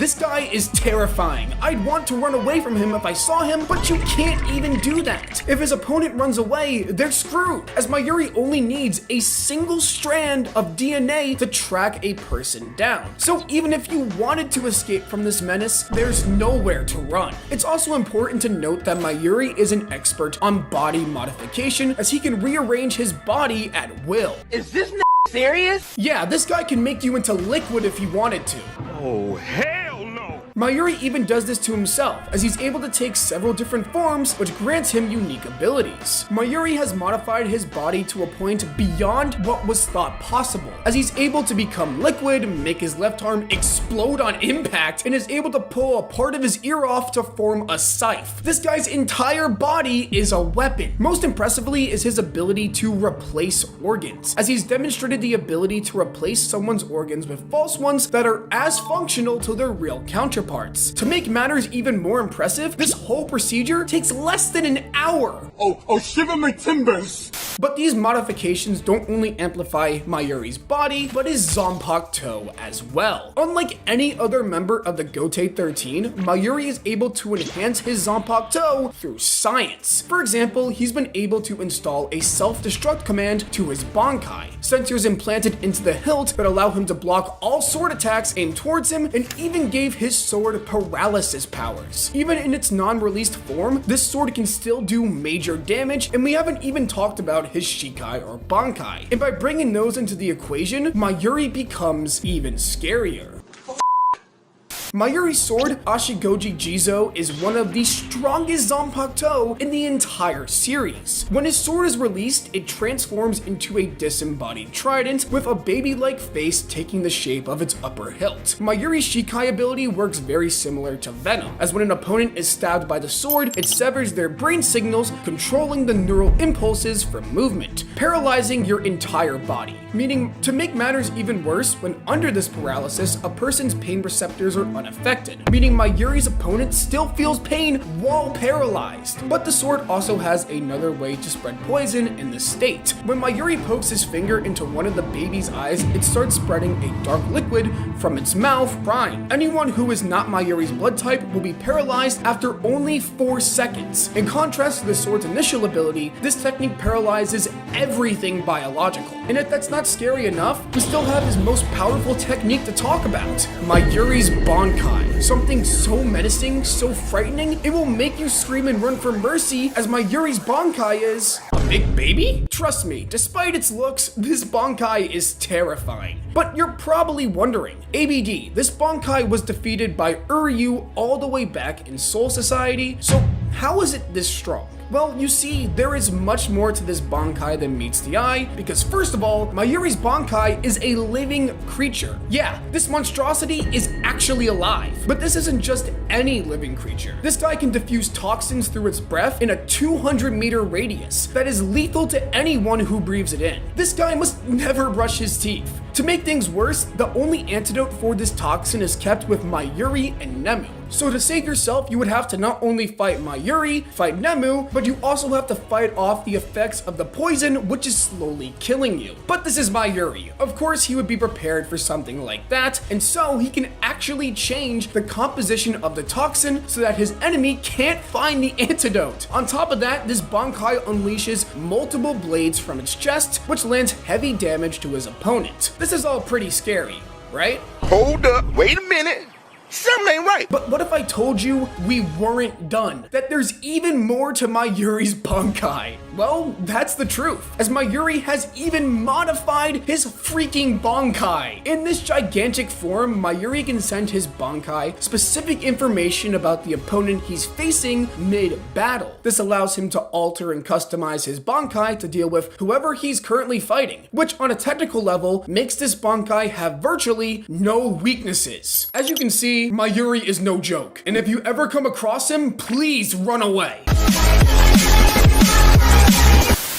This guy is terrifying. I'd want to run away from him if I saw him, but you can't even do that. If his opponent runs away, they're screwed, as Mayuri only needs a single strand of DNA to track a person down. So even if you wanted to escape from this menace, there's nowhere to run. It's also important to note that Mayuri is an expert on body modification, as he can rearrange his body at will. Is this serious? Yeah, this guy can make you into liquid if he wanted to. Oh, hell no! Mayuri even does this to himself, as he's able to take several different forms, which grants him unique abilities. Mayuri has modified his body to a point beyond what was thought possible, as he's able to become liquid, make his left arm explode on impact, and is able to pull a part of his ear off to form a scythe. This guy's entire body is a weapon. Most impressively is his ability to replace organs, as he's demonstrated the ability to replace someone's organs with false ones that are as functional to their real counterparts. To make matters even more impressive, this whole procedure takes less than an hour. Oh, shiver my timbers! But these modifications don't only amplify Mayuri's body, but his Zanpakuto as well. Unlike any other member of the Gote 13, Mayuri is able to enhance his Zanpakuto through science. For example, he's been able to install a self-destruct command to his Bankai, sensors implanted into the hilt that allow him to block all sword attacks aimed towards him, and even gave his sword paralysis powers. Even in its non-released form, this sword can still do major damage, and we haven't even talked about his Shikai or Bankai. And by bringing those into the equation, Mayuri becomes even scarier. Mayuri's sword, Ashigoji Jizo, is one of the strongest Zanpakuto in the entire series. When his sword is released, it transforms into a disembodied trident with a baby-like face taking the shape of its upper hilt. Mayuri's Shikai ability works very similar to Venom, as when an opponent is stabbed by the sword, it severs their brain signals, controlling the neural impulses for movement, paralyzing your entire body. Meaning, to make matters even worse, when under this paralysis, a person's pain receptors are unaffected, meaning Mayuri's opponent still feels pain while paralyzed. But the sword also has another way to spread poison in this state. When Mayuri pokes his finger into one of the baby's eyes, it starts spreading a dark liquid from its mouth, crying. Anyone who is not Mayuri's blood type will be paralyzed after only 4 seconds. In contrast to the sword's initial ability, this technique paralyzes everything biological. And if that's not scary enough, we still have his most powerful technique to talk about, Mayuri's Bankai. Something so menacing, so frightening, it will make you scream and run for mercy, as Mayuri's Bankai is a big baby? Trust me, despite its looks, this Bankai is terrifying. But you're probably wondering, ABD, this Bankai was defeated by Uryu all the way back in Soul Society, so how is it this strong? Well, you see, there is much more to this Bankai than meets the eye, because first of all, Mayuri's Bankai is a living creature. Yeah, this monstrosity is actually alive, but this isn't just any living creature. This guy can diffuse toxins through its breath in a 200-meter radius that is lethal to anyone who breathes it in. This guy must never brush his teeth. To make things worse, the only antidote for this toxin is kept with Mayuri and Nemu. So to save yourself, you would have to not only fight Mayuri, fight Nemu, but you also have to fight off the effects of the poison, which is slowly killing you. But this is Mayuri. Of course, he would be prepared for something like that, and so he can actually change the composition of the toxin so that his enemy can't find the antidote. On top of that, this Bankai unleashes multiple blades from its chest, which lands heavy damage to his opponent. This is all pretty scary, right? Hold up, wait a minute. Something ain't right. But what if I told you we weren't done? That there's even more to Mayuri's Bankai? Well, that's the truth, as Mayuri has even modified his freaking Bankai. In this gigantic form, Mayuri can send his Bankai specific information about the opponent he's facing mid-battle. This allows him to alter and customize his Bankai to deal with whoever he's currently fighting, which on a technical level makes this Bankai have virtually no weaknesses. As you can see, Mayuri is no joke, and if you ever come across him, please run away.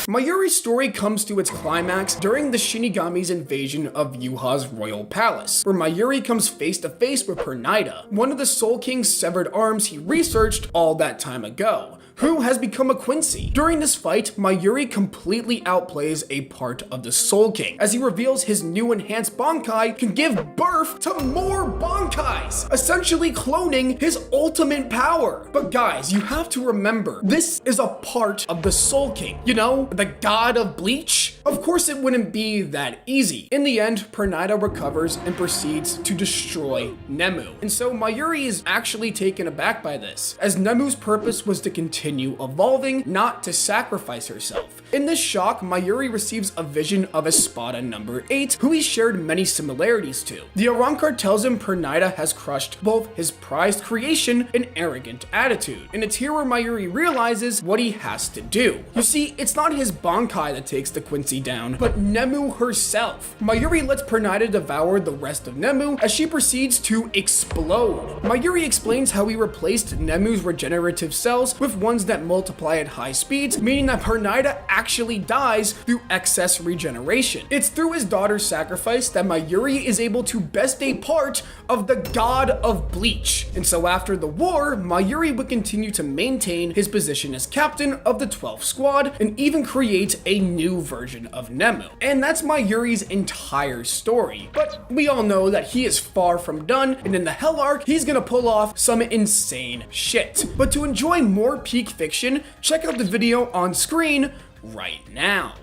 Mayuri's story comes to its climax during the Shinigami's invasion of Yuha's royal palace, where Mayuri comes face to face with Pernaida, one of the Soul King's severed arms he researched all that time ago, who has become a Quincy. During this fight, Mayuri completely outplays a part of the Soul King, as he reveals his new enhanced Bankai can give birth to more Bankais, essentially cloning his ultimate power. But guys, you have to remember, this is a part of the Soul King, you know, the god of Bleach? Of course it wouldn't be that easy. In the end, Pernida recovers and proceeds to destroy Nemu. And so Mayuri is actually taken aback by this, as Nemu's purpose was to continue evolving, not to sacrifice herself. In this shock, Mayuri receives a vision of Espada number 8, who he shared many similarities to. The Arrancar tells him Pernida has crushed both his prized creation and arrogant attitude, and it's here where Mayuri realizes what he has to do. You see, it's not his Bankai that takes the Quincy down, but Nemu herself. Mayuri lets Pernida devour the rest of Nemu as she proceeds to explode. Mayuri explains how he replaced Nemu's regenerative cells with ones that multiply at high speeds, meaning that Pernida actually dies through excess regeneration. It's through his daughter's sacrifice that Mayuri is able to best a part of the god of Bleach. And so after the war, Mayuri would continue to maintain his position as captain of the 12th squad and even create a new version of Nemu. And that's Mayuri's entire story. But we all know that he is far from done, and in the Hell arc, he's gonna pull off some insane shit. But to enjoy more peak fiction, check out the video on screen right now.